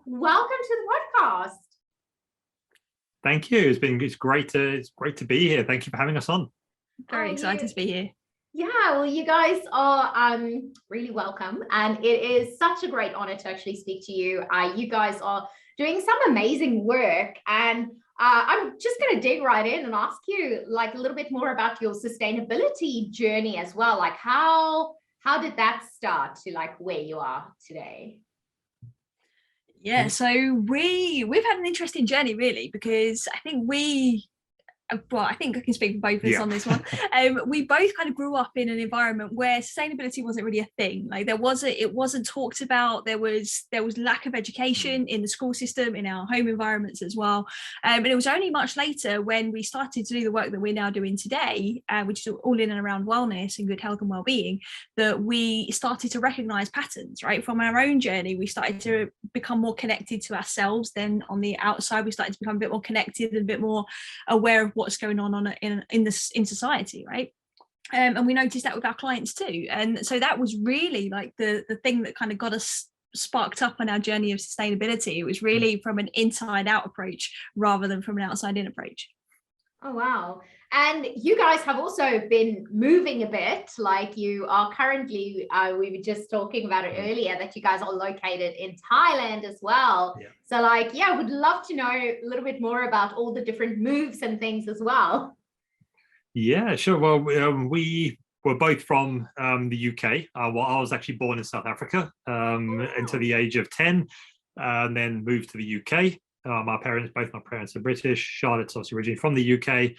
welcome to the podcast. Thank you. It's great to be here. Thank you for having us on. Very excited to be here. Yeah, well, you guys are really welcome, and it is such a great honor to actually speak to you. You guys are doing some amazing work, and I'm just going to dig right in and ask you like a little bit more about your sustainability journey as well. Like how did that start to like where you are today? Yeah, so we've had an interesting journey really, because I think I think I can speak for both of us on this one. We both kind of grew up in an environment where sustainability wasn't really a thing. Like it wasn't talked about. There was lack of education in the school system, in our home environments as well. And it was only much later when we started to do the work that we're now doing today, which is all in and around wellness and good health and well-being, that we started to recognize patterns, right? From our own journey, we started to become more connected to ourselves. Then on the outside, we started to become a bit more connected and a bit more aware of what's going on in society, right? And we noticed that with our clients too. And so that was really like the thing that kind of got us sparked up on our journey of sustainability. It was really from an inside out approach rather than from an outside in approach. Oh, wow. And you guys have also been moving a bit, like you are currently, we were just talking about it earlier, that you guys are located in Thailand as well. Yeah. So like, yeah, would love to know a little bit more about all the different moves and things as well. Yeah, sure. Well, we were both from the UK. Well, I was actually born in South Africa until the age of 10, and then moved to the UK. Both my parents are British. Charlotte's also originally from the UK.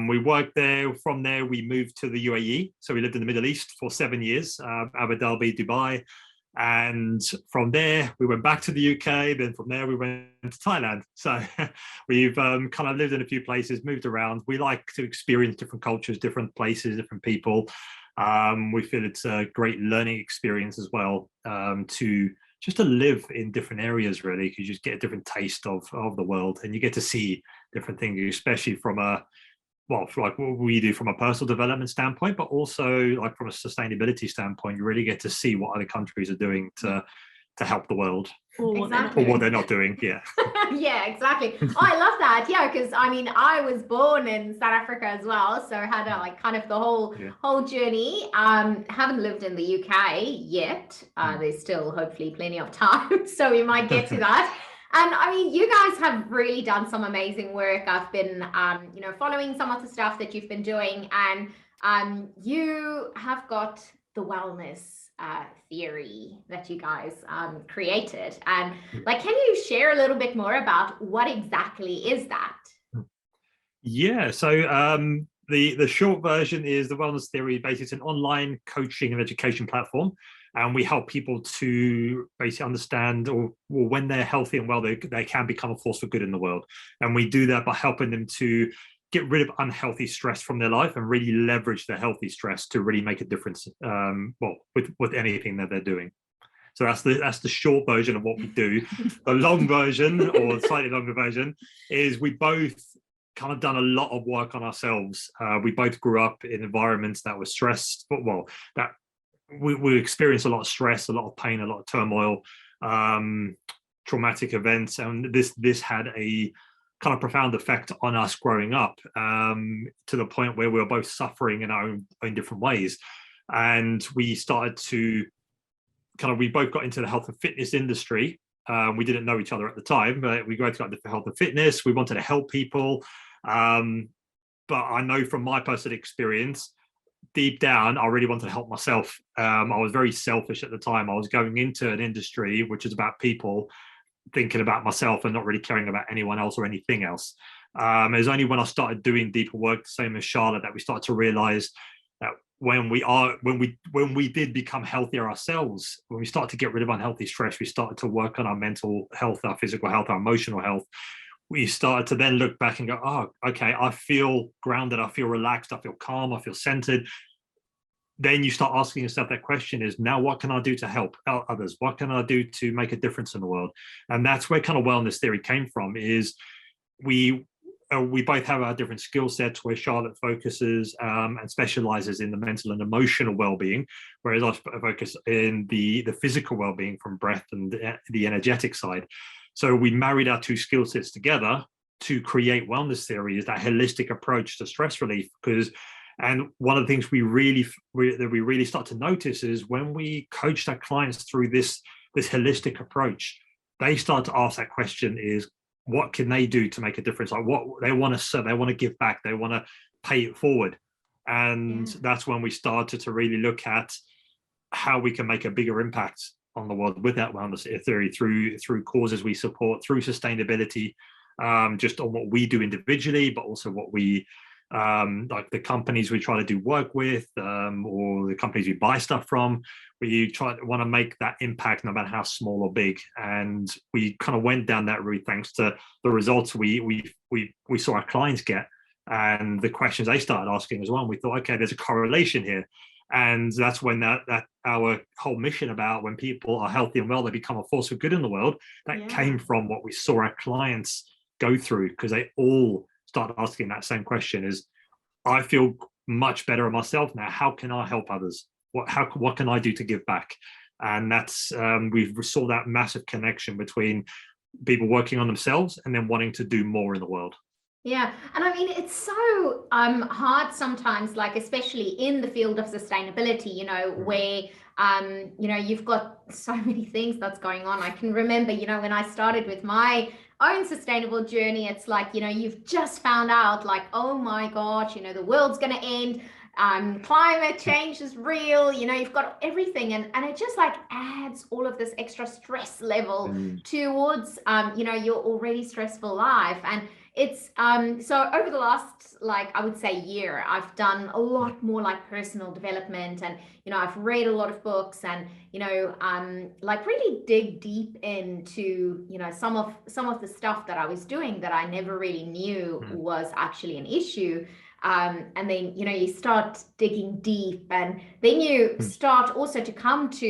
We worked there. From there, we moved to the UAE. So we lived in the Middle East for 7 years, Abu Dhabi, Dubai. And from there, we went back to the UK. Then from there, we went to Thailand. So we've kind of lived in a few places, moved around. We like to experience different cultures, different places, different people. We feel it's a great learning experience as well, to live in different areas, really, because you just get a different taste of the world, and you get to see different things, especially from like what we do from a personal development standpoint, but also like from a sustainability standpoint. You really get to see what other countries are doing to help the world. Exactly. Or what they're not doing. Yeah. Yeah, exactly. Oh, I love that. Yeah, because I mean, I was born in South Africa as well, so I had like kind of the whole journey. Haven't lived in the UK yet. There's still hopefully plenty of time, so we might get to that. And I mean, you guys have really done some amazing work. I've been, following some of the stuff that you've been doing, and you have got the wellness theory that you guys created. And like, can you share a little bit more about what exactly is that? Yeah, so the short version is the wellness theory. Basically, it's an online coaching and education platform, and we help people to basically understand, or when they're healthy and well, they can become a force for good in the world. And we do that by helping them to get rid of unhealthy stress from their life and really leverage the healthy stress to really make a difference, with anything that they're doing. So that's the short version of what we do. The long version, or slightly longer version, is we both kind of done a lot of work on ourselves. We both grew up in environments that were stressed, that we experienced a lot of stress, a lot of pain, a lot of turmoil, traumatic events, and this had a kind of profound effect on us growing up, to the point where we were both suffering in our own different ways. And we started to we both got into the health and fitness industry. We didn't know each other at the time, but we both got into health and fitness. We wanted to help people. But I know from my personal experience, deep down, I really wanted to help myself. I was very selfish at the time. I was going into an industry which is about people, thinking about myself and not really caring about anyone else or anything else. It was only when I started doing deeper work, the same as Charlotte, that we started to realize that when we did become healthier ourselves, when we started to get rid of unhealthy stress, we started to work on our mental health, our physical health, our emotional health. We started to then look back and go, oh, okay, I feel grounded, I feel relaxed, I feel calm, I feel centered. Then you start asking yourself that question is, now what can I do to help others? What can I do to make a difference in the world? And that's where kind of wellness theory came from, is we both have our different skill sets, where Charlotte focuses and specializes in the mental and emotional well-being, whereas I focus in the physical well-being from breath and the energetic side. So we married our two skill sets together to create Wellness Theory, is that holistic approach to stress relief. And one of the things we really start to notice is when we coached our clients through this holistic approach, they start to ask that question: is what can they do to make a difference? Like, what they want to serve, they want to give back, they want to pay it forward. And that's when we started to really look at how we can make a bigger impact on the world with that Wellness Theory through causes we support, through sustainability, just on what we do individually, but also what we like the companies we try to do work with, or the companies we buy stuff from. We want to make that impact, no matter how small or big. And we kind of went down that route thanks to the results we saw our clients get, and the questions they started asking as well. And we thought, okay, there's a correlation here. And that's when that our whole mission about when people are healthy and well, they become a force for good in the world, that came from what we saw our clients go through, because they all start asking that same question: is I feel much better myself now, how can I help others? What can I do to give back? And that's we saw that massive connection between people working on themselves and then wanting to do more in the world. Yeah, and I mean, it's so hard sometimes, like especially in the field of sustainability, you know, where you know, you've got so many things that's going on. I can remember, you know, when I started with my own sustainable journey, it's like, you know, you've just found out, like, oh my gosh, you know, the world's going to end. Climate change is real, you know, you've got everything, and it just like adds all of this extra stress level towards you know, your already stressful life. And it's so over the last, like, I would say year, I've done a lot more like personal development, and you know, I've read a lot of books, and you know, like really dig deep into, you know, some of the stuff that I was doing that I never really knew was actually an issue. And then, you know, you start digging deep, and then you start also to come to,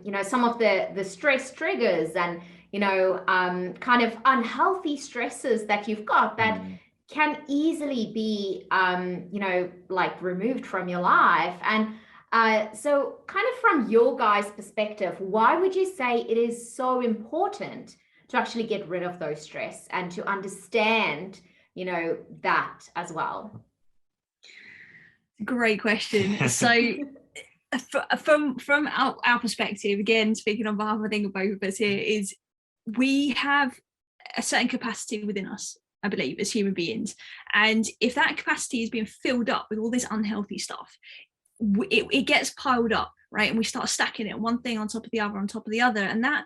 you know, some of the stress triggers, and, you know, kind of unhealthy stresses that you've got that can easily be, you know, like removed from your life. And so kind of from your guys' perspective, why would you say it is so important to actually get rid of those stress and to understand, you know, that as well? Great question. So from our perspective, again, speaking on behalf, I think, of both of us here, is we have a certain capacity within us, I believe, as human beings. And if that capacity is being filled up with all this unhealthy stuff, it gets piled up, right? And we start stacking it, one thing on top of the other, on top of the other. And that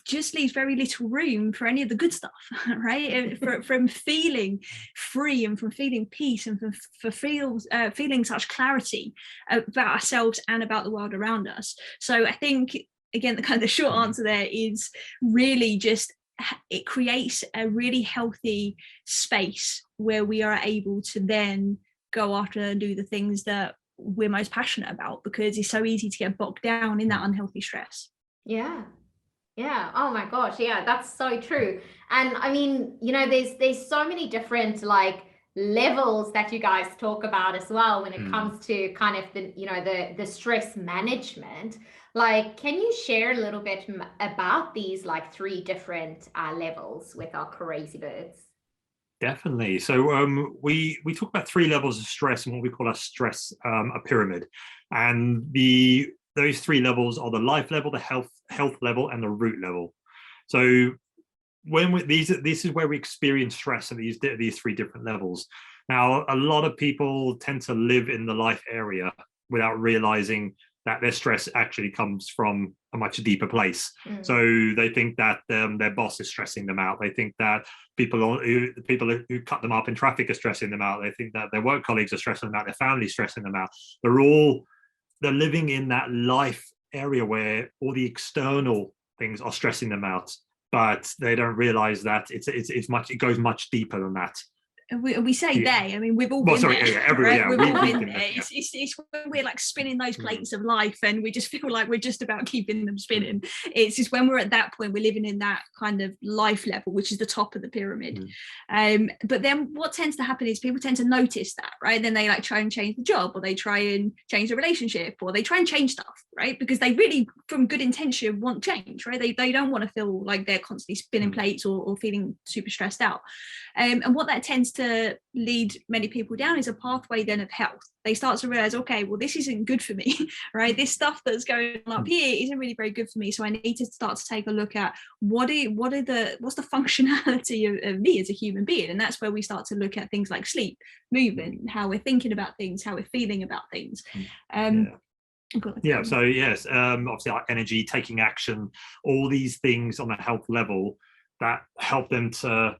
just leaves very little room for any of the good stuff, right? From feeling free, and from feeling peace, and for feeling such clarity about ourselves and about the world around us. So I think, again, the kind of short answer there is really just, it creates a really healthy space where we are able to then go after and do the things that we're most passionate about, because it's so easy to get bogged down in that unhealthy stress. Yeah. Oh my gosh. Yeah, that's so true. And I mean, you know, there's so many different like levels that you guys talk about as well when it comes to kind of the, you know, the stress management. Like, can you share a little bit about these like 3 different levels with our crazy birds? Definitely. So we talk about 3 levels of stress and what we call our stress a pyramid, and those 3 levels are the life level, the health level, and the root level. So when this is where we experience stress at these 3 different levels. Now, a lot of people tend to live in the life area without realizing that their stress actually comes from a much deeper place. So they think that their boss is stressing them out. They think that people who cut them up in traffic are stressing them out. They think that their work colleagues are stressing them out. Their family stressing them out. They're living in that life area where all the external things are stressing them out, but they don't realize that it goes much deeper than that. we say they, I mean, we've all been there, everywhere, right? We've all been there. It's when we're like spinning those plates of life and we just feel like we're just about keeping them spinning. It's just when we're at that point, we're living in that kind of life level, which is the top of the pyramid. But then what tends to happen is people tend to notice that, right? Then they like try and change the job, or they try and change the relationship, or they try and change stuff, right? Because they really, from good intention, want change, right? They don't want to feel like they're constantly spinning plates or feeling super stressed out. And what that tends to lead many people down is a pathway then of health. They start to realize, okay, well, this isn't good for me, right? This stuff that's going on up here isn't really very good for me. So I need to start to take a look at what's the functionality of me as a human being. And that's where we start to look at things like sleep, movement, how we're thinking about things, how we're feeling about things. So yes, obviously our energy, taking action, all these things on a health level that help them to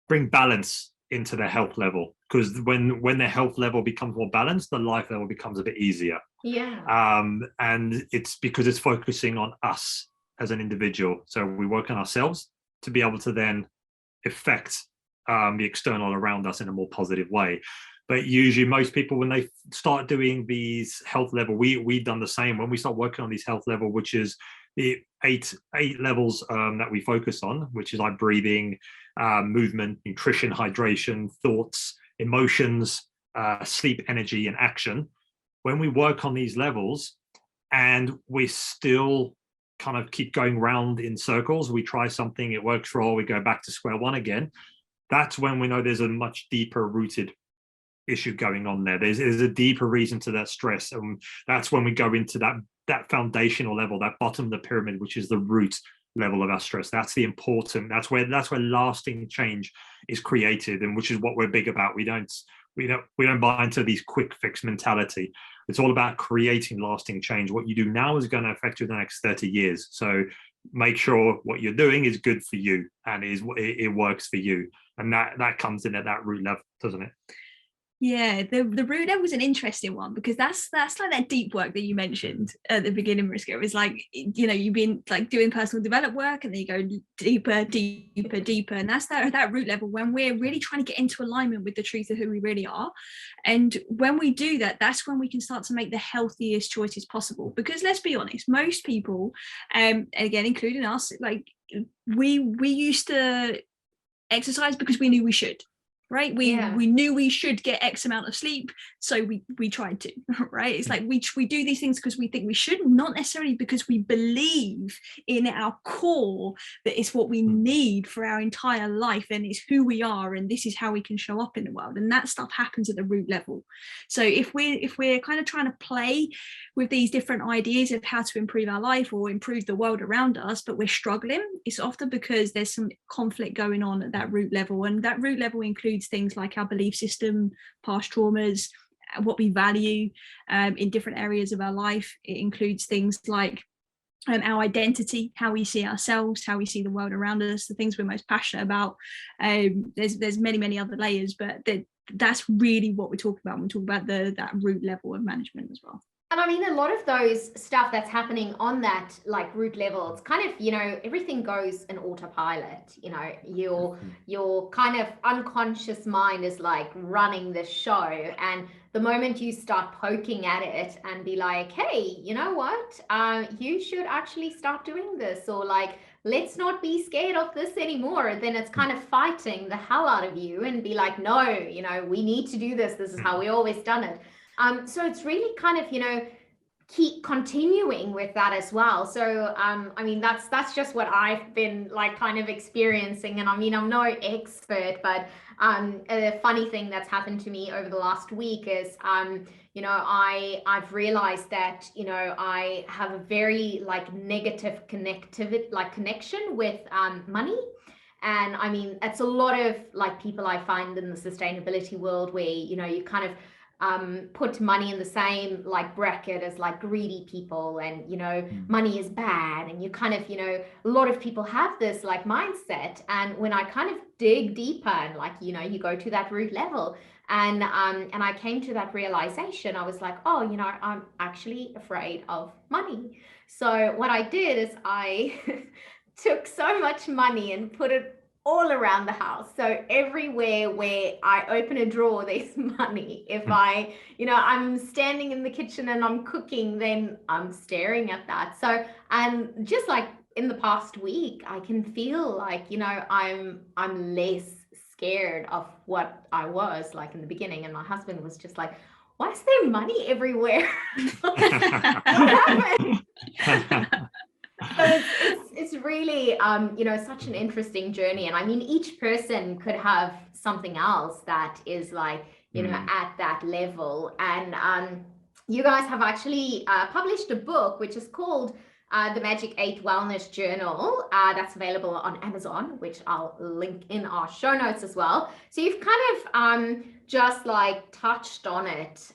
bring balance into their health level, because when their health level becomes more balanced, the life level becomes a bit easier. And it's because it's focusing on us as an individual. So we work on ourselves to be able to then affect the external around us in a more positive way. But usually most people, when they start doing these health level, we've done the same. When we start working on these health level, which is the eight levels that we focus on, which is like breathing, movement, nutrition, hydration, thoughts, emotions, sleep, energy, and action. When we work on these levels and we still kind of keep going round in circles, we try something, it works well, we go back to square one again. That's when we know there's a much deeper rooted issue going on there. There's a deeper reason to that stress, and that's when we go into that foundational level, that bottom of the pyramid, which is the root level of our stress. That's the important, that's where lasting change is created, and which is what we're big about. We don't buy into these quick fix mentality. It's all about creating lasting change. What you do now is going to affect you in the next 30 years. So make sure what you're doing is good for you and it works for you. And that comes in at that root level, doesn't it? Yeah, the root level was an interesting one, because that's like that deep work that you mentioned at the beginning, Mariska. It was like, you've been like doing personal development work, and then you go deeper, and that's that root level when we're really trying to get into alignment with the truth of who we really are. And when we do that, that's when we can start to make the healthiest choices possible. Because let's be honest, most people, again, including us, like we used to exercise because we knew we should. Right, we knew we should get X amount of sleep, so we tried to. Right, it's like we do these things because we think we should, not necessarily because we believe in our core that it's what we need for our entire life, and it's who we are, and this is how we can show up in the world. And that stuff happens at the root level. So if we're kind of trying to play with these different ideas of how to improve our life or improve the world around us, but we're struggling, it's often because there's some conflict going on at that root level. And that root level includes things like our belief system, past traumas, what we value in different areas of our life. It includes things like our identity, how we see ourselves, how we see the world around us, the things we're most passionate about. There's many other layers, but that's really what we're talking about when we talk about that root level of management as well. And I mean, a lot of those stuff that's happening on that like root level, it's kind of, everything goes in autopilot. Your kind of unconscious mind is like running the show. And the moment you start poking at it and be like, hey, you know what? You should actually start doing this, or like, let's not be scared of this anymore, then it's kind of fighting the hell out of you and be like, no, we need to do this. This is how we always done it. So it's really kind of, keep continuing with that as well. So, I mean, that's just what I've been like kind of experiencing. And I mean, I'm no expert, but a funny thing that's happened to me over the last week is, I've realized that, I have a very like negative connection with money. And I mean, it's a lot of like people I find in the sustainability world where, you kind of put money in the same like bracket as like greedy people, and money is bad, and you kind of a lot of people have this like mindset. And when I kind of dig deeper and like you go to that root level, and I came to that realization, I was like, oh, I'm actually afraid of money. So what I did is I took so much money and put it all around the house. So everywhere where I open a drawer, there's money. If I'm standing in the kitchen and I'm cooking, then I'm staring at that. So, and just like in the past week, I can feel like, I'm less scared of what I was like in the beginning. And my husband was just like, why is there money everywhere? What happened? So it's really such an interesting journey, and I mean each person could have something else that is like at that level, and you guys have actually published a book which is called the Magic 8 Wellness Journal, that's available on Amazon, which I'll link in our show notes as well. So you've kind of just like touched on it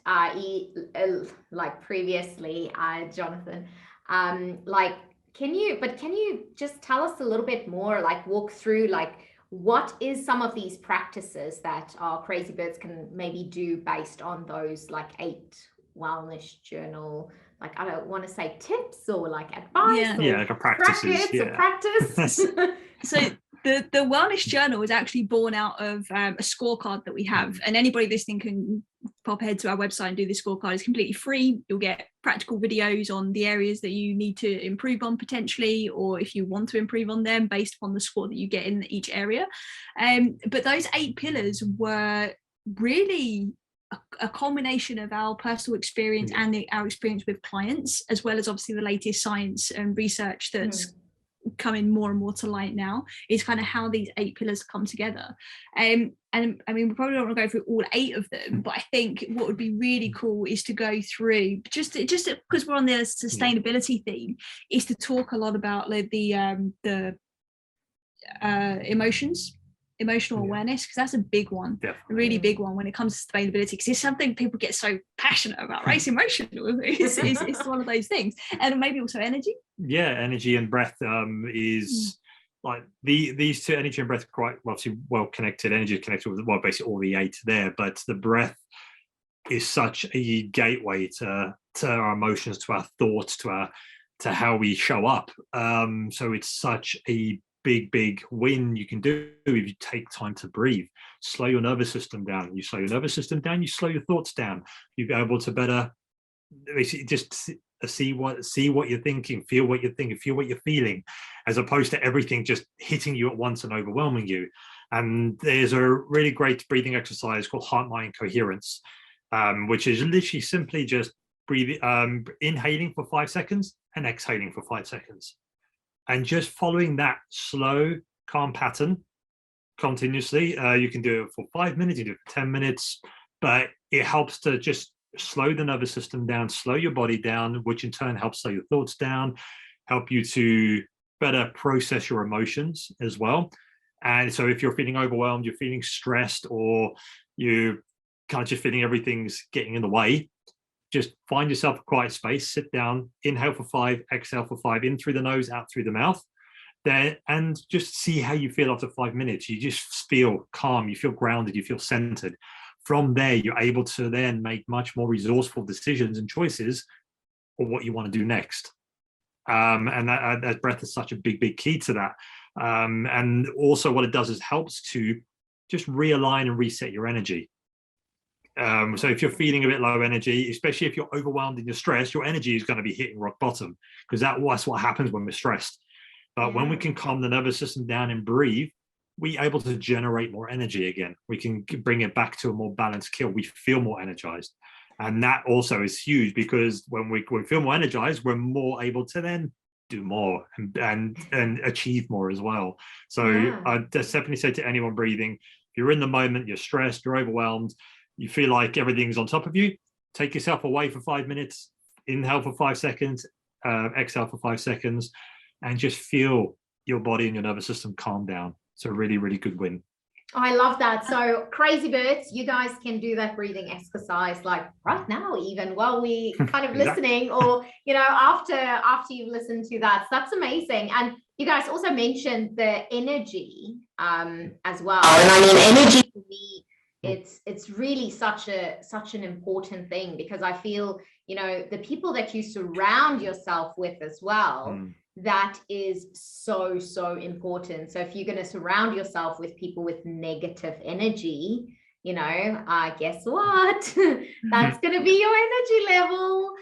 like previously, Jonathan, Can you just tell us a little bit more, like walk through like what is some of these practices that our crazy birds can maybe do based on those like 8 wellness journal, like I don't want to say tips or like advice or like a practices, or practice. So the wellness journal is actually born out of a scorecard that we have, and anybody listening can pop ahead to our website and do the scorecard. It's completely free. You'll get practical videos on the areas that you need to improve on potentially, or if you want to improve on them based upon the score that you get in each area. But those 8 pillars were really a culmination of our personal experience and our experience with clients, as well as obviously the latest science and research that's coming more and more to light now, is kind of how these 8 pillars come together. And I mean, we probably don't want to go through all 8 of them, but I think what would be really cool is to go through just because we're on the sustainability theme, is to talk a lot about like the emotional awareness, because that's a big one. Definitely. A really big one when it comes to sustainability, because it's something people get so passionate about, right? It's emotional. It's one of those things. And maybe also energy. Energy and breath is like these 2, energy and breath, are quite obviously well connected. Energy is connected with basically all the 8 there, but the breath is such a gateway to our emotions, to our thoughts, to how we show up. So it's such a big win you can do if you take time to breathe. Slow your nervous system down. You slow your nervous system down, you slow your thoughts down. You'll be able to better basically just see what you're thinking, feel what you're thinking, feel what you're feeling, as opposed to everything just hitting you at once and overwhelming you. And there's a really great breathing exercise called heart-mind coherence, which is literally simply just breathing, inhaling for 5 seconds and exhaling for 5 seconds. And just following that slow, calm pattern continuously. You can do it for 5 minutes, you do it for 10 minutes, but it helps to just slow the nervous system down, slow your body down, which in turn helps slow your thoughts down, help you to better process your emotions as well. And so if you're feeling overwhelmed, you're feeling stressed, or you kind of just feeling everything's getting in the way, just find yourself a quiet space, sit down, inhale for 5, exhale for 5, in through the nose, out through the mouth, there, and just see how you feel after 5 minutes. You just feel calm, you feel grounded, you feel centered. From there, you're able to then make much more resourceful decisions and choices for what you want to do next. And that breath is such a big key to that. And also what it does is helps to just realign and reset your energy. So if you're feeling a bit low energy, especially if you're overwhelmed and you're stressed, your energy is going to be hitting rock bottom, because that's what happens when we're stressed. But when we can calm the nervous system down and breathe, we're able to generate more energy again. We can bring it back to a more balanced kill. We feel more energized. And that also is huge, because when we feel more energized, we're more able to then do more and achieve more as well. So I'd definitely say to anyone breathing, if you're in the moment, you're stressed, you're overwhelmed, you feel like everything's on top of you, take yourself away for 5 minutes, inhale for 5 seconds, exhale for 5 seconds, and just feel your body and your nervous system calm down. It's a really good win. I love that. So crazy birds, you guys can do that breathing exercise like right now, even while we kind of listening, or after you've listened to that. So that's amazing. And you guys also mentioned the energy as well. And I mean, energy for me, it's really such an important thing, because I feel the people that you surround yourself with as well, that is so, so important. So if you're going to surround yourself with people with negative energy, you know, guess what? That's going to be your energy level.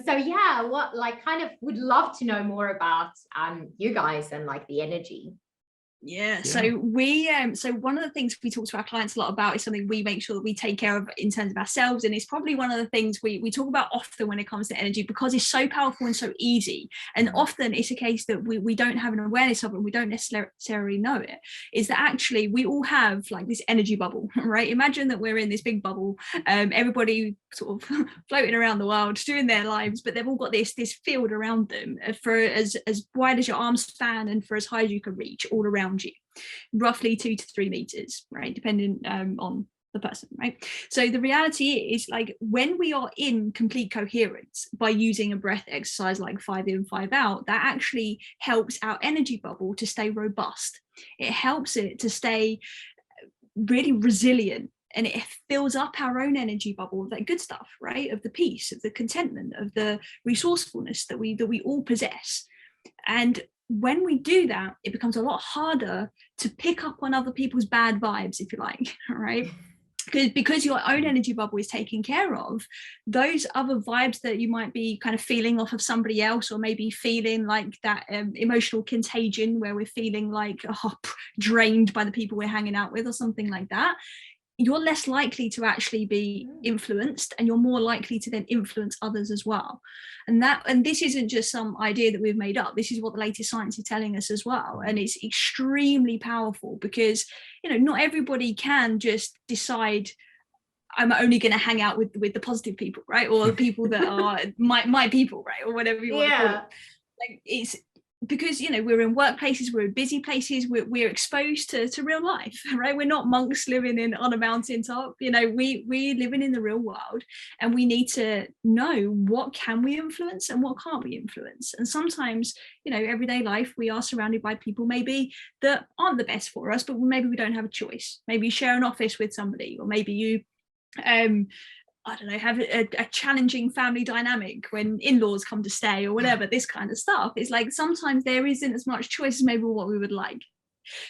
So yeah, what, like, kind of would love to know more about you guys and like the energy. Yeah, so we so one of the things we talk to our clients a lot about is something we make sure that we take care of in terms of ourselves, and it's probably one of the things we talk about often when it comes to energy, because it's so powerful and so easy, and often it's a case that we don't have an awareness of it and we don't necessarily know it, is that actually we all have like this energy bubble, right? Imagine that we're in this big bubble, everybody sort of floating around the world doing their lives, but they've all got this field around them for as wide as your arm span and for as high as you can reach all around you, roughly 2 to 3 meters, right, depending on the person, right? So the reality is, like, when we are in complete coherence by using a breath exercise like 5 in 5 out, that actually helps our energy bubble to stay robust. It helps it to stay really resilient, and it fills up our own energy bubble with that good stuff, right, of the peace, of the contentment, of the resourcefulness that we all possess. And when we do that, it becomes a lot harder to pick up on other people's bad vibes, if you like, right? Because your own energy bubble is taken care of, those other vibes that you might be kind of feeling off of somebody else, or maybe feeling like that emotional contagion where we're feeling like drained by the people we're hanging out with or something like that, you're less likely to actually be influenced, and you're more likely to then influence others as well. And this isn't just some idea that we've made up. This is what the latest science is telling us as well, and it's extremely powerful, because, you know, not everybody can just decide I'm only going to hang out with the positive people, right, or the people that are my people, right, or whatever you want to call it. Like, it's because, you know, we're in workplaces, we're in busy places, we're exposed to real life, right? We're not monks living on a mountaintop. You know, we're living in the real world, and we need to know what can we influence and what can't we influence. And sometimes, you know, everyday life, we are surrounded by people maybe that aren't the best for us, but maybe we don't have a choice. Maybe you share an office with somebody, or maybe you I don't know, have a challenging family dynamic when in-laws come to stay, or whatever, this kind of stuff. It's like sometimes there isn't as much choice as maybe what we would like.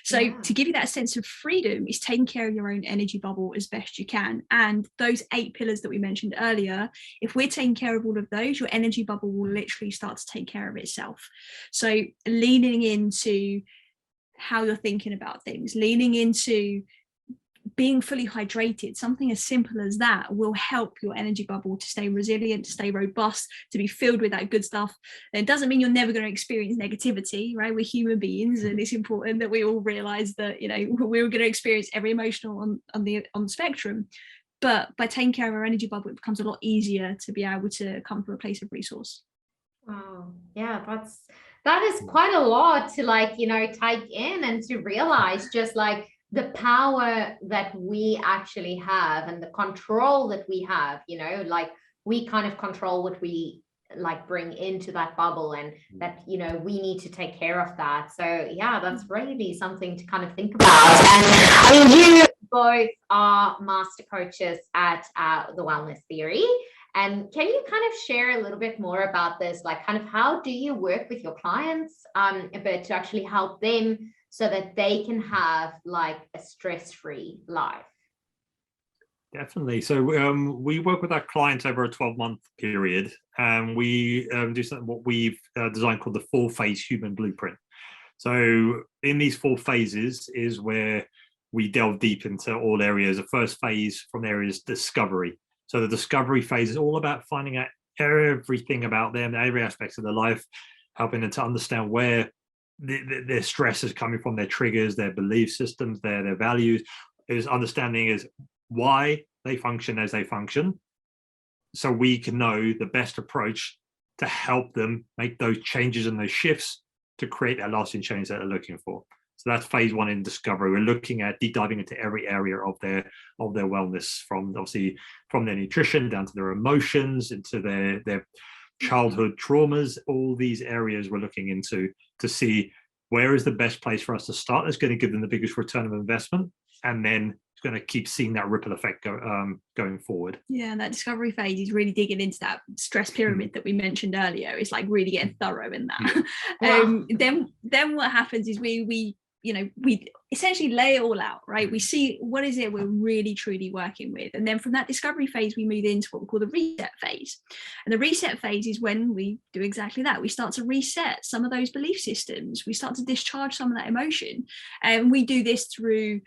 So to give you that sense of freedom is taking care of your own energy bubble as best you can. And those 8 pillars that we mentioned earlier, if we're taking care of all of those, your energy bubble will literally start to take care of itself. So leaning into how you're thinking about things, leaning into being fully hydrated, something as simple as that will help your energy bubble to stay resilient, to stay robust, to be filled with that good stuff. And it doesn't mean you're never going to experience negativity, right? We're human beings, and it's important that we all realize that, you know, we're going to experience every emotional on the spectrum. But by taking care of our energy bubble, it becomes a lot easier to be able to come from a place of resource. Wow, yeah, that is quite a lot to, like, you know, take in and to realize, just like the power that we actually have and the control that we have, you know, like we kind of control what we like bring into that bubble, and that, you know, we need to take care of that. So yeah, that's really something to kind of think about. And I mean, you both are master coaches at the Wellness Theory. And can you kind of share a little bit more about this? Like, kind of how do you work with your clients a bit to actually help them so that they can have like a stress-free life? Definitely. So we work with our clients over a 12-month period, and we do something what we've designed called the 4-phase human blueprint. So in these 4 phases is where we delve deep into all areas. The first phase from there is discovery. So the discovery phase is all about finding out everything about them, every aspect of their life, helping them to understand where their stress is coming from, their triggers, their belief systems, their values. Is understanding is why they function as they function, so we can know the best approach to help them make those changes and those shifts to create that lasting change that they're looking for. So that's phase 1 in discovery. We're looking at deep diving into every area of their wellness, from obviously from their nutrition down to their emotions, into their childhood traumas. All these areas we're looking into to see where is the best place for us to start that's going to give them the biggest return of investment, and then going to keep seeing that ripple effect going forward. Yeah, and that discovery phase is really digging into that stress pyramid that we mentioned earlier. It's like really getting thorough in that. Then what happens is we essentially lay it all out, right? We see what is it we're really truly working with, and then from that discovery phase we move into what we call the reset phase. And the reset phase is when we do exactly that. We start to reset some of those belief systems, we start to discharge some of that emotion, and we do this through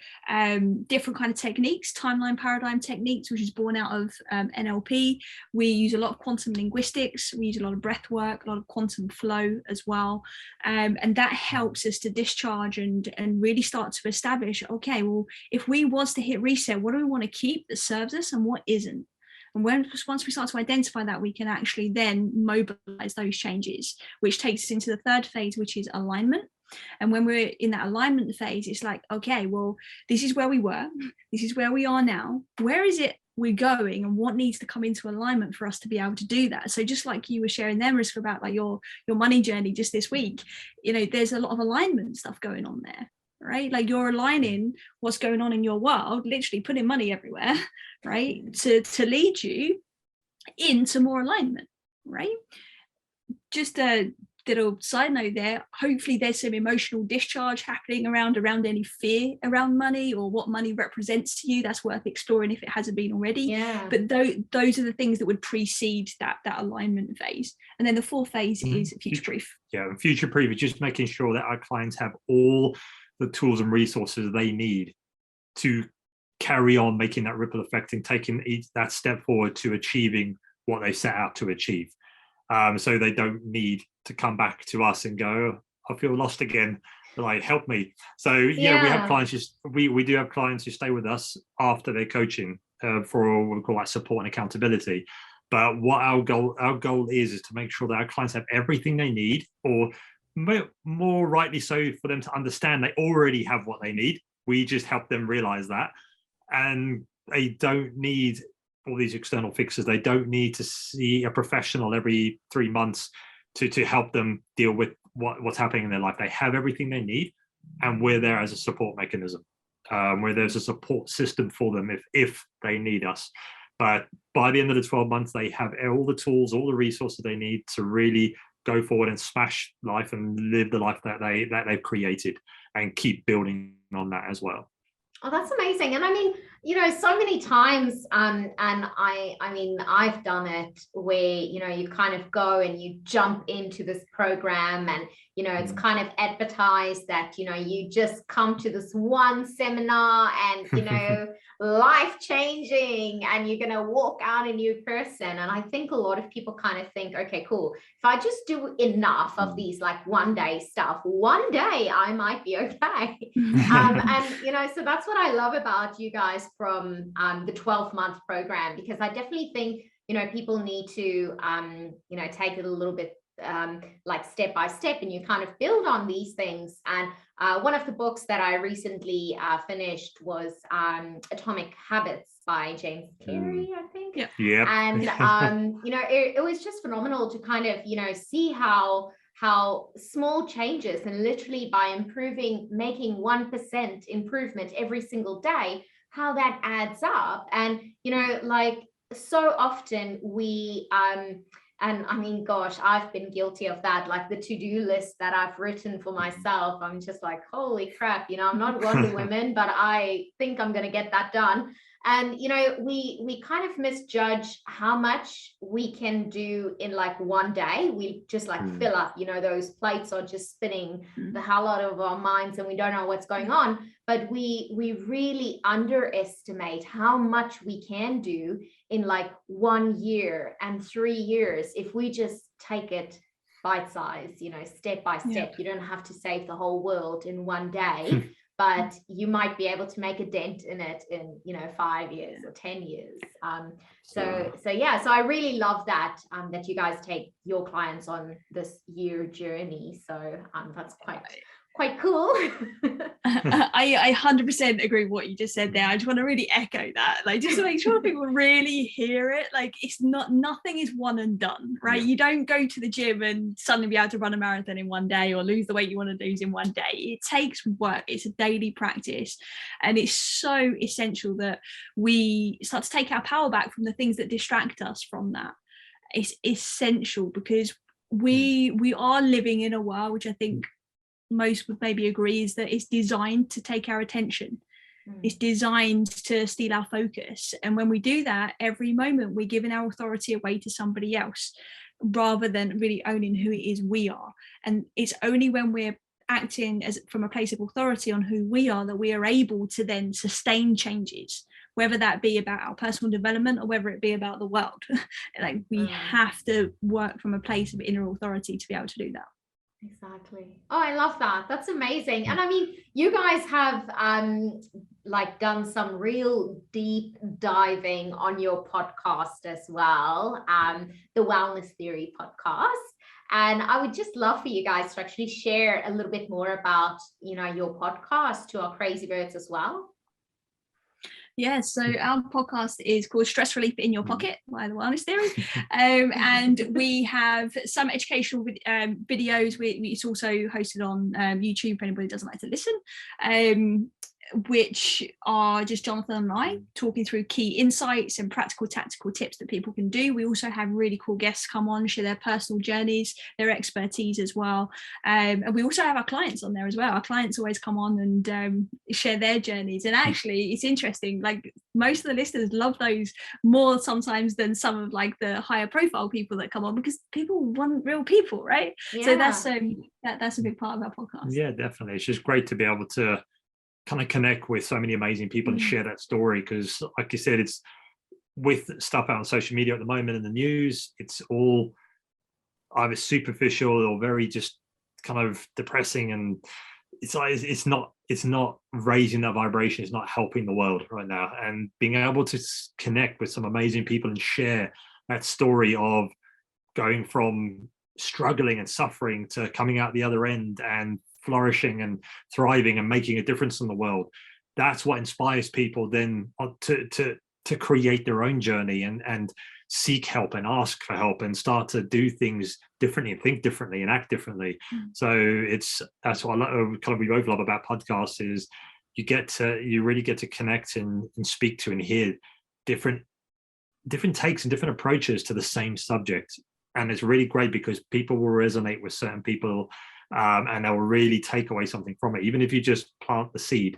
different kind of techniques, timeline paradigm techniques, which is born out of NLP. We use a lot of quantum linguistics, we use a lot of breath work, a lot of quantum flow as well, and that helps us to discharge and really start to establish, okay, well, if we was to hit reset, what do we want to keep that serves us and what isn't? And once we start to identify that, we can actually then mobilize those changes, which takes us into the third phase, which is alignment. And when we're in that alignment phase, it's like, okay, well, this is where we were, this is where we are now, where is it we're going, and what needs to come into alignment for us to be able to do that? So just like you were sharing there, Mariska, about like your money journey just this week, there's a lot of alignment stuff going on there, right? Like you're aligning what's going on in your world, literally putting money everywhere, right, to lead you into more alignment, right? Just a little side note there, hopefully there's some emotional discharge happening around any fear around money or what money represents to you. That's worth exploring if it hasn't been already. But those are the things that would precede that alignment phase. And then the fourth phase is future proof. Future proof is just making sure that our clients have all the tools and resources they need to carry on making that ripple effect and taking that step forward to achieving what they set out to achieve. So they don't need to come back to us and go, I feel lost again, like help me. So we have clients, we do have clients who stay with us after their coaching for what we call like support and accountability. But what our goal is to make sure that our clients have everything they need, or more rightly so, for them to understand they already have what they need. We just help them realize that, and they don't need all these external fixes. They don't need to see a professional every 3 months to help them deal with what's happening in their life. They have everything they need, and we're there as a support mechanism, where there's a support system for them if they need us. But by the end of the 12 months, they have all the tools, all the resources they need to really go forward and smash life and live the life that they've created, and keep building on that as well. Oh, that's amazing. And I mean, so many times, and I mean, I've done it where, you kind of go and you jump into this program, and, it's kind of advertised that, you just come to this one seminar and, life changing, and you're going to walk out a new person. And I think a lot of people kind of think, okay, cool, if I just do enough of these like one day stuff, one day I might be okay. And, so that's what I love about you guys from the 12-month program, because I definitely think, people need to, take it a little bit like step by step, and you kind of build on these things. And one of the books that I recently finished was Atomic Habits by James Cleary, I think. And it was just phenomenal to kind of see how small changes, and literally by making 1% improvement every single day, how that adds up. And like so often we and I mean, gosh, I've been guilty of that. Like the to-do list that I've written for myself, I'm just like, holy crap, I'm not Wonder Woman, but I think I'm going to get that done. And, we kind of misjudge how much we can do in like one day. We just like fill up, those plates are just spinning the hell out of our minds, and we don't know what's going on. But we really underestimate how much we can do in like 1 year and 3 years if we just take it bite size, step by step. You don't have to save the whole world in one day. But you might be able to make a dent in it in 5 years or 10 years. So I really love that that you guys take your clients on this year journey. So that's quite cool. I 100% agree with what you just said there. I just want to really echo that, like, just to make sure people really hear it. Like, it's not, nothing is one and done, right? You don't go to the gym and suddenly be able to run a marathon in one day or lose the weight you want to lose in one day. It takes work. It's a daily practice, and it's so essential that we start to take our power back from the things that distract us from that. It's essential because we are living in a world which I think most would maybe agree is that it's designed to take our attention. It's designed to steal our focus, and when we do that, every moment we're giving our authority away to somebody else rather than really owning who it is we are. And it's only when we're acting as from a place of authority on who we are that we are able to then sustain changes, whether that be about our personal development or whether it be about the world. Like, we have to work from a place of inner authority to be able to do that. Exactly. Oh, I love that. That's amazing. And I mean, you guys have like done some real deep diving on your podcast as well, the Wellness Theory podcast. And I would just love for you guys to actually share a little bit more about, you know, your podcast to our crazy birds as well. Yeah, so our podcast is called Stress Relief in Your Pocket by the Wellness Theory. And we have some educational videos. It's also hosted on YouTube for anybody who doesn't like to listen, which are just Jonathan and I talking through key insights and practical tactical tips that people can do. We also have really cool guests come on, share their personal journeys, their expertise as well. And we also have our clients on there as well. Our clients always come on and share their journeys. And actually, it's interesting, like, most of the listeners love those more sometimes than some of like the higher profile people that come on, because people want real people, right? Yeah. So that's a big part of our podcast. Yeah, definitely. It's just great to be able to kind of connect with so many amazing people and share that story, because like you said, it's with stuff out on social media at the moment in the news, it's all either superficial or very just kind of depressing, and it's like it's not raising that vibration, it's not helping the world right now. And being able to connect with some amazing people and share that story of going from struggling and suffering to coming out the other end and flourishing and thriving and making a difference in the world, that's what inspires people then to create their own journey and seek help and ask for help and start to do things differently and think differently and act differently. So that's what we both love about podcasts, is you really get to connect and speak to and hear different takes and different approaches to the same subject. And it's really great because people will resonate with certain people, and they'll really take away something from it, even if you just plant the seed,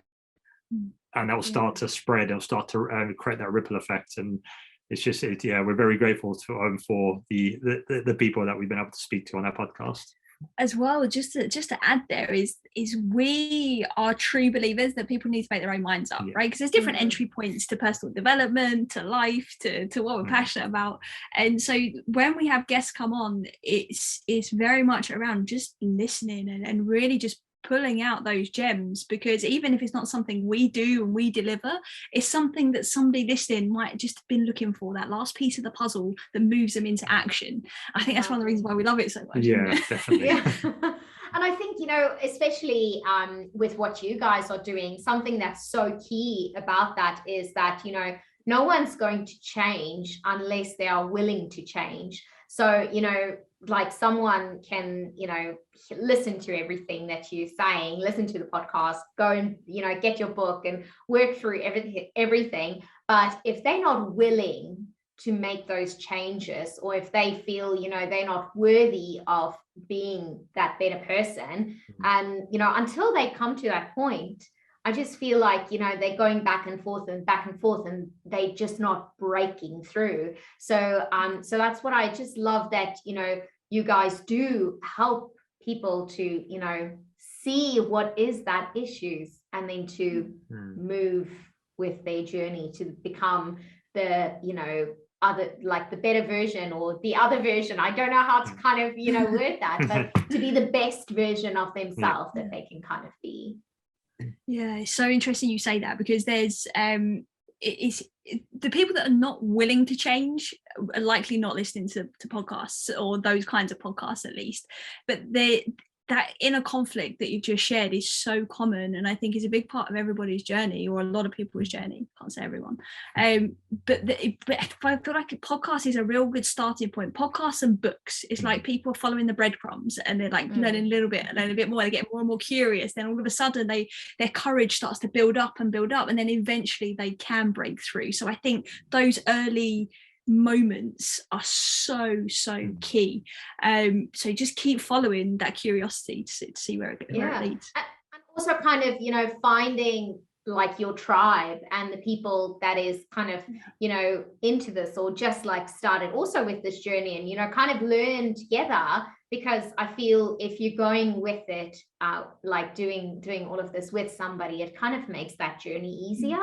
and they'll start to spread, they'll start to create that ripple effect. And it's just, we're very grateful for the people that we've been able to speak to on our podcast. As well, just to add there is we are true believers that people need to make their own minds up, right? Because there's different entry points to personal development, to life, to what we're passionate about. And so when we have guests come on, it's very much around just listening and really just pulling out those gems, because even if it's not something we do and we deliver, it's something that somebody listening might have just been looking for, that last piece of the puzzle that moves them into action. I think that's one of the reasons why we love it so much. Yeah, definitely. And I think, especially with what you guys are doing, something that's so key about that is that, no one's going to change unless they are willing to change. So, like someone can, listen to everything that you're saying, listen to the podcast, go and, get your book and work through everything. But if they're not willing to make those changes, or if they feel, they're not worthy of being that better person, and, until they come to that point, I just feel like, they're going back and forth and they're just not breaking through. So that's what I just love, that, you guys do help people to, see what is that issues, and then to move with their journey to become the, other, like the better version or the other version. I don't know how to kind of, word that, but to be the best version of themselves that they can kind of be. Yeah, it's so interesting you say that, because there's the people that are not willing to change are likely not listening to podcasts, or those kinds of podcasts at least. But that inner conflict that you've just shared is so common, and I think is a big part of everybody's journey, or a lot of people's journey. Can't say everyone, but I feel like a podcast is a real good starting point. Podcasts and books, it's like people are following the breadcrumbs, and they're like learning a bit more. They get more and more curious. Then all of a sudden, their courage starts to build up, and then eventually they can break through. So I think those early moments are so key. So just keep following that curiosity to see where it leads. And also kind of, you know, finding like your tribe and the people that is kind of, you know, into this, or just like started also with this journey, and, you know, kind of learn together. Because I feel if you're going with it, like doing all of this with somebody, it kind of makes that journey easier.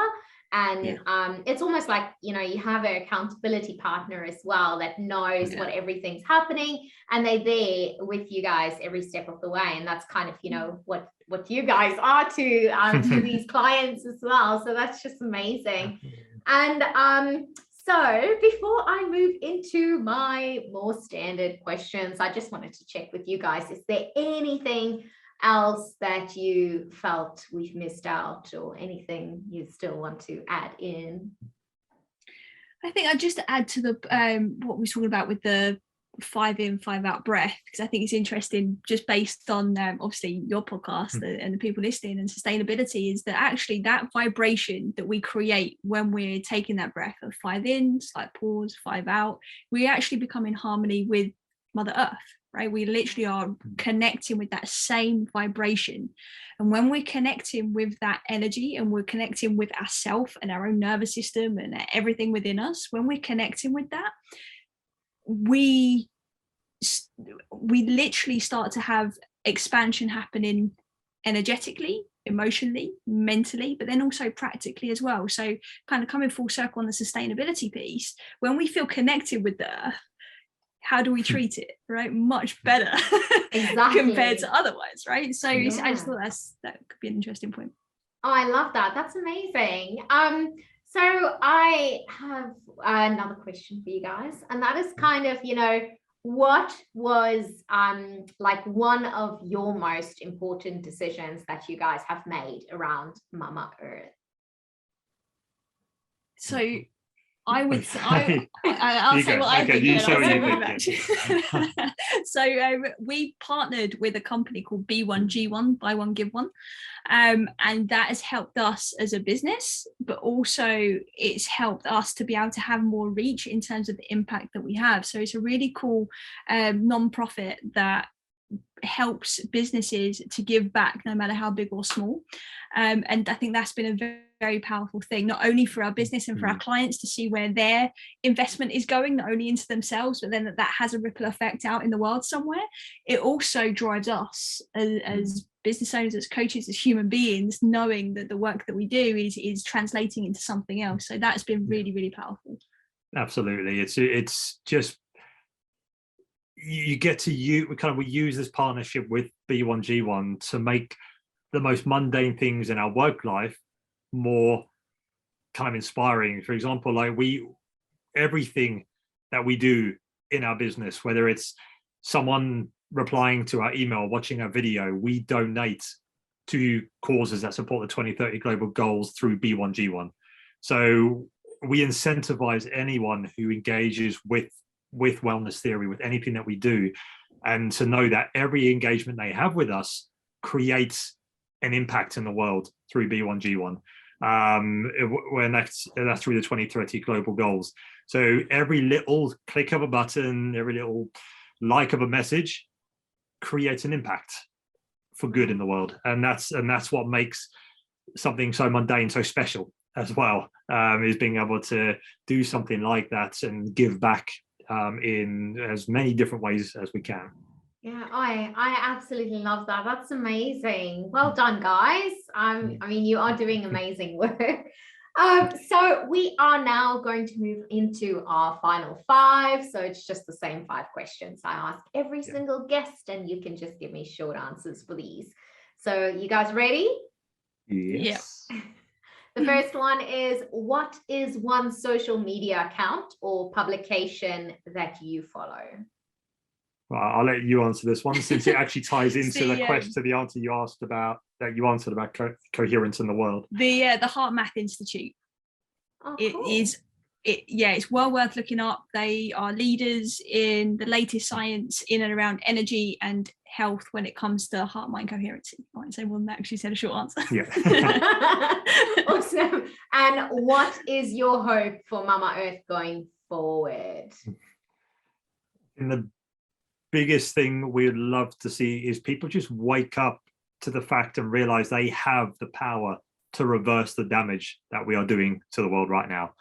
And it's almost like, you know, you have an accountability partner as well that knows what everything's happening, and they're there with you guys every step of the way. And that's kind of, you know, what you guys are to these clients as well. So that's just amazing. And so before I move into my more standard questions, I just wanted to check with you guys, is there anything else that you felt we've missed out, or anything you still want to add in? I think I'd just add to the what we were talking about with the 5 in, 5 out breath, because I think it's interesting, just based on obviously your podcast and the people listening, and sustainability, is that actually that vibration that we create when we're taking that breath of 5 in, slight pause, 5 out, we actually become in harmony with Mother Earth. Right, we literally are connecting with that same vibration, and when we're connecting with that energy, and we're connecting with ourselves and our own nervous system and everything within us, when we're connecting with that, we literally start to have expansion happening energetically, emotionally, mentally, but then also practically as well. So kind of coming full circle on the sustainability piece, when we feel connected with the earth, how do we treat it? Right, much better compared to otherwise, right? So I just thought that could be an interesting point. Oh, I love that. That's amazing. So I have another question for you guys, and that is kind of, you know, what was like one of your most important decisions that you guys have made around Mama Earth? So I would say, I'll say what I think. So we partnered with a company called B1G1, Buy One Give One, and that has helped us as a business, but also it's helped us to be able to have more reach in terms of the impact that we have. So it's a really cool non-profit that helps businesses to give back, no matter how big or small. And I think that's been a very, very powerful thing, not only for our business and for our clients to see where their investment is going, not only into themselves, but then that has a ripple effect out in the world somewhere. It also drives us as business owners, as coaches, as human beings, knowing that the work that we do is translating into something else. So that's been really, really powerful. Absolutely. It's just, you get to we use this partnership with B1G1 to make the most mundane things in our work life more kind of inspiring. For example, like everything that we do in our business, whether it's someone replying to our email, watching our video, we donate to causes that support the 2030 global goals through B1G1. So we incentivize anyone who engages with wellness theory, with anything that we do, and to know that every engagement they have with us creates an impact in the world through B1G1. When that's through the 2030 global goals. So every little click of a button, every little like of a message creates an impact for good in the world, and that's what makes something so mundane so special as well, is being able to do something like that and give back in as many different ways as we can. Yeah, I absolutely love that. That's amazing. Well done, guys. I mean, you are doing amazing work. So we are now going to move into our final 5. So it's just the same 5 questions I ask every single guest, and you can just give me short answers for these. So you guys ready? Yes. Yeah. The first one is, what is one social media account or publication that you follow? Well, I'll let you answer this one since it actually ties into the question, to the answer you asked about, that you answered about coherence in the world. The Heart Math Institute. Oh, It cool. is, it's well worth looking up. They are leaders in the latest science in and around energy and health when it comes to heart-mind coherency. I won't say more than that because you said a short answer. Yeah. Awesome. And what is your hope for Mama Earth going forward? And the biggest thing we'd love to see is people just wake up to the fact and realize they have the power to reverse the damage that we are doing to the world right now.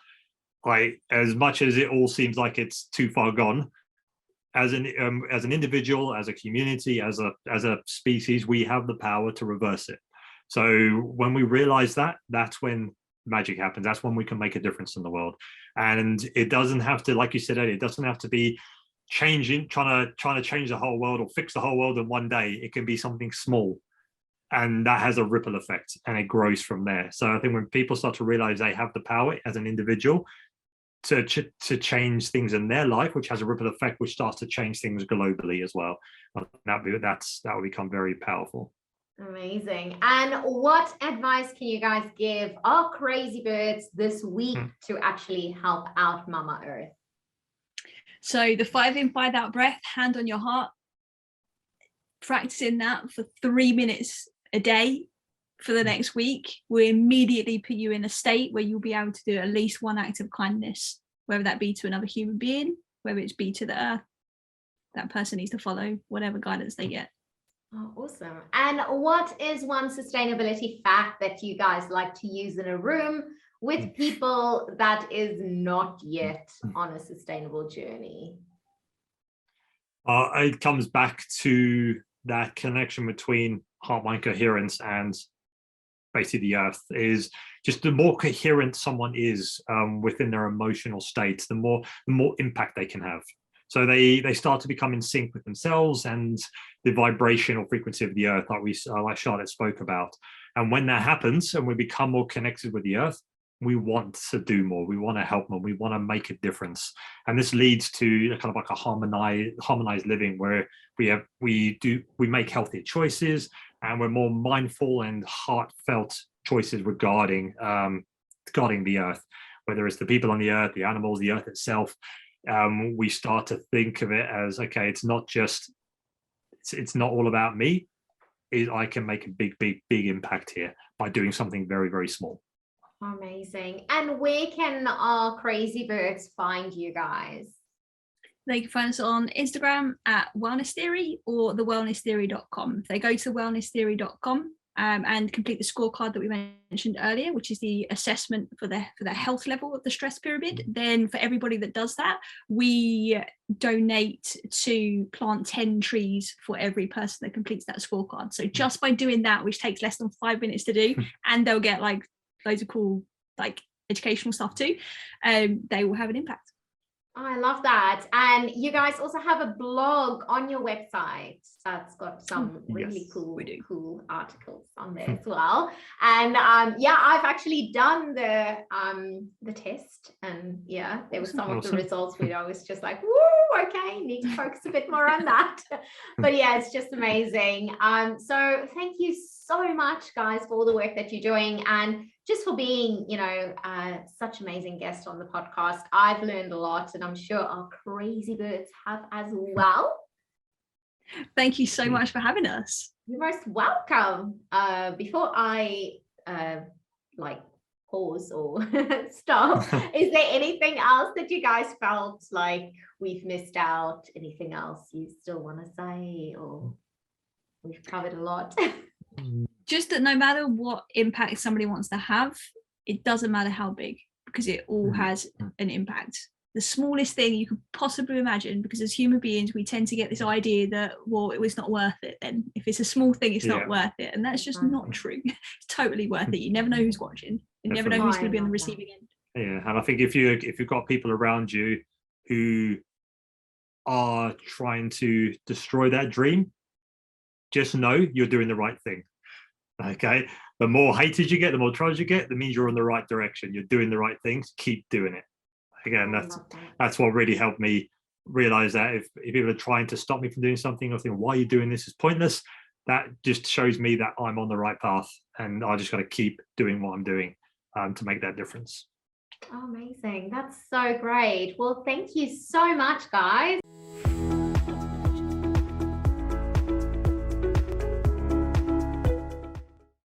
Like, as much as it all seems like it's too far gone, as an individual, as a community, as a species, we have the power to reverse it. So when we realize that, that's when magic happens. That's when we can make a difference in the world. And it doesn't have to, like you said earlier, it doesn't have to be trying to change the whole world or fix the whole world in one day. It can be something small, and that has a ripple effect, and it grows from there. So I think when people start to realize they have the power as an individual to change things in their life, which has a ripple effect, which starts to change things globally as well, that will become very powerful. Amazing. And what advice can you guys give our crazy birds this week to actually help out Mama Earth? So the 5 in, 5 out breath, hand on your heart, practicing that for 3 minutes a day for the next week will immediately put you in a state where you'll be able to do at least one act of kindness, whether that be to another human being, whether it's be to the earth. That person needs to follow whatever guidance they get. Oh, awesome. And what is one sustainability fact that you guys like to use in a room with people that is not yet on a sustainable journey? It comes back to that connection between heart-mind coherence and basically the earth. Is just the more coherent someone is within their emotional states, the more impact they can have. So they start to become in sync with themselves and the vibrational frequency of the earth, like Charlotte spoke about. And when that happens and we become more connected with the earth, we want to do more, we want to help more, we want to make a difference. And this leads to kind of like a harmonized living where we make healthier choices, and we're more mindful and heartfelt choices regarding the earth, whether it's the people on the earth, the animals, the earth itself. We start to think of it as, okay, it's not all about me. I can make a big impact here by doing something very, very small. Amazing. And where can our crazy birds find you guys? They can find us on Instagram at Wellness Theory or thewellnesstheory.com. If they go to thewellnesstheory.com and complete the scorecard that we mentioned earlier, which is the assessment for the health level of the stress pyramid, then for everybody that does that, we donate to plant 10 trees for every person that completes that scorecard. So just by doing that, which takes less than 5 minutes to do, and they'll get like loads of cool like educational stuff too, they will have an impact. I love that. And you guys also have a blog on your website that's got some really cool articles on there as well. And yeah, I've actually done the test, and yeah, there were some of the results where I was just like, woo, okay, need to focus a bit more on that. But yeah, it's just amazing. So thank you so much, guys, for all the work that you're doing, and just for being, such amazing guest on the podcast. I've learned a lot, and I'm sure our crazy birds have as well. Thank you so much for having us. You're most welcome. Before I pause or stop, is there anything else that you guys felt like we've missed out? Anything else you still want to say, or we've covered a lot? Just that no matter what impact somebody wants to have, it doesn't matter how big, because it all has an impact. The smallest thing you could possibly imagine, because as human beings, we tend to get this idea that, well, it was not worth it then. If it's a small thing, it's not worth it. And that's just not true. It's totally worth it. You never know who's watching. You never know who's going to be on the receiving end. Yeah, and I think if you've got people around you who are trying to destroy that dream, just know you're doing the right thing. Okay, the more haters you get, the more trolls you get, that means you're in the right direction. You're doing the right things. Keep doing it. Again, that's what really helped me realize that if people are trying to stop me from doing something, or think, why are you doing this, is pointless, that just shows me that I'm on the right path, and I just got to keep doing what I'm doing to make that difference. Oh, amazing. That's so great. Well, thank you so much, guys.